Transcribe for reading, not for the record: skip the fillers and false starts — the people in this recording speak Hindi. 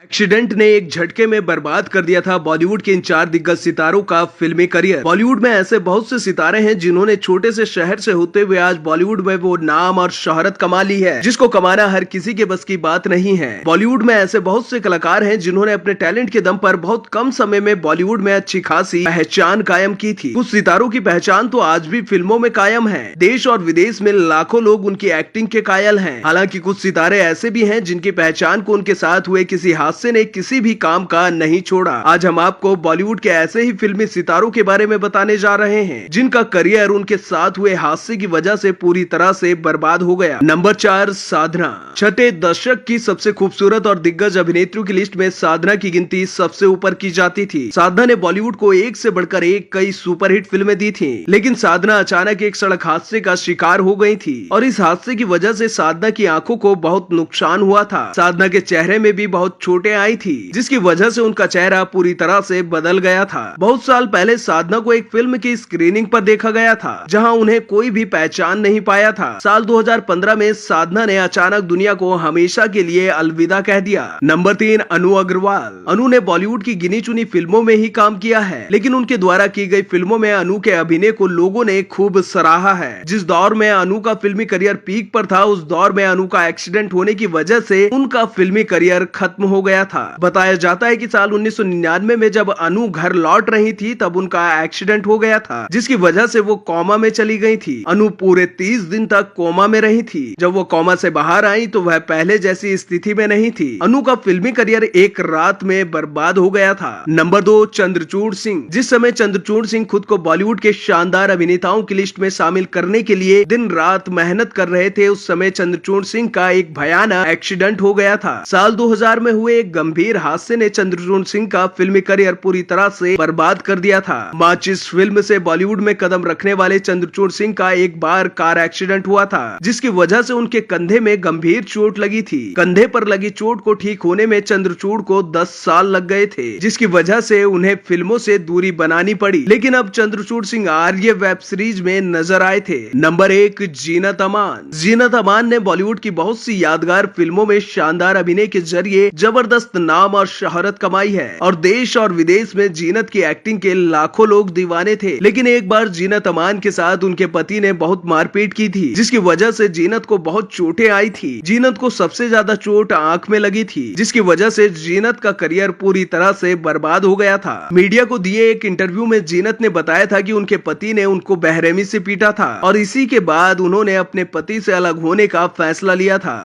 एक्सीडेंट ने एक झटके में बर्बाद कर दिया था बॉलीवुड के इन 4 दिग्गज सितारों का फिल्मी करियर। बॉलीवुड में ऐसे बहुत से सितारे हैं जिन्होंने छोटे से शहर से होते हुए आज बॉलीवुड में वो नाम और शोहरत कमा ली है जिसको कमाना हर किसी के बस की बात नहीं है। बॉलीवुड में ऐसे बहुत से कलाकार हैं जिन्होंने अपने टैलेंट के दम पर बहुत कम समय में बॉलीवुड में अच्छी खासी पहचान कायम की थी। कुछ सितारों की पहचान तो आज भी फिल्मों में कायम है। देश और विदेश में लाखों लोग उनकी एक्टिंग के कायल हैं। हालांकि कुछ सितारे ऐसे भी हैं जिनकी पहचान को उनके साथ हुए किसी हादसे ने किसी भी काम का नहीं छोड़ा। आज हम आपको बॉलीवुड के ऐसे ही फिल्मी सितारों के बारे में बताने जा रहे हैं जिनका करियर उनके साथ हुए हादसे की वजह से पूरी तरह से बर्बाद हो गया। नंबर 4, साधना। छठे दशक की सबसे खूबसूरत और दिग्गज अभिनेत्रियों की लिस्ट में साधना की गिनती सबसे ऊपर की जाती थी। साधना ने बॉलीवुड को एक से बढ़कर एक कई सुपरहिट फिल्में दी थी, लेकिन साधना अचानक एक सड़क हादसे का शिकार हो गई थी और इस हादसे की वजह से साधना की आंखों को बहुत नुकसान हुआ था। साधना के चेहरे में भी बहुत छोटे आई थी जिसकी वजह से उनका चेहरा पूरी तरह से बदल गया था। बहुत साल पहले साधना को एक फिल्म की स्क्रीनिंग पर देखा गया था जहां उन्हें कोई भी पहचान नहीं पाया था। साल 2015 में साधना ने अचानक दुनिया को हमेशा के लिए अलविदा कह दिया। नंबर 3, अनु अग्रवाल। अनु ने बॉलीवुड की गिनी चुनी फिल्मों में ही काम किया है, लेकिन उनके द्वारा की गई फिल्मों में अनु के अभिनय को लोगों ने खूब सराहा है। जिस दौर में अनु का फिल्मी करियर पीक पर था, उस दौर में अनु का एक्सीडेंट होने की वजह से उनका फिल्मी करियर खत्म हो गया था। बताया जाता है कि साल 1999 में जब अनु घर लौट रही थी तब उनका एक्सीडेंट हो गया था, जिसकी वजह से वो कोमा में चली गई थी। अनु पूरे 30 दिन तक कोमा में रही थी। जब वो कोमा से बाहर आई तो वह पहले जैसी स्थिति में नहीं थी। अनु का फिल्मी करियर एक रात में बर्बाद हो गया था। नंबर 2, चंद्रचूड़ सिंह। जिस समय चंद्रचूड़ सिंह खुद को बॉलीवुड के शानदार अभिनेताओं की लिस्ट में शामिल करने के लिए दिन रात मेहनत कर रहे थे, उस समय चंद्रचूड़ सिंह का एक भयानक एक्सीडेंट हो गया था। साल 2000 में हुए एक गंभीर हादसे ने चंद्रचूड़ सिंह का फिल्मी करियर पूरी तरह से बर्बाद कर दिया था। माचिस फिल्म से बॉलीवुड में कदम रखने वाले चंद्रचूड़ सिंह का एक बार कार एक्सीडेंट हुआ था, जिसकी वजह से उनके कंधे में गंभीर चोट लगी थी। कंधे पर लगी चोट को ठीक होने में चंद्रचूड़ को 10 साल लग गए थे, जिसकी वजह से उन्हें फिल्मों से दूरी बनानी पड़ी। लेकिन अब चंद्रचूड़ सिंह आर्य वेब सीरीज में नजर आए थे। नंबर 1, जीनत अमान। जीनत अमान ने बॉलीवुड की बहुत सी यादगार फिल्मों में शानदार अभिनय के जरिए जबरदस्त नाम और शोहरत कमाई है और देश और विदेश में जीनत की एक्टिंग के लाखों लोग दीवाने थे। लेकिन एक बार जीनत अमान के साथ उनके पति ने बहुत मारपीट की थी, जिसकी वजह से जीनत को बहुत चोटें आई थी। जीनत को सबसे ज्यादा चोट आंख में लगी थी, जिसकी वजह से जीनत का करियर पूरी तरह से बर्बाद हो गया था। मीडिया को दिए एक इंटरव्यू में जीनत ने बताया था कि उनके पति ने उनको बेरहमी से पीटा था और इसी के बाद उन्होंने अपने पति से अलग होने का फैसला लिया था।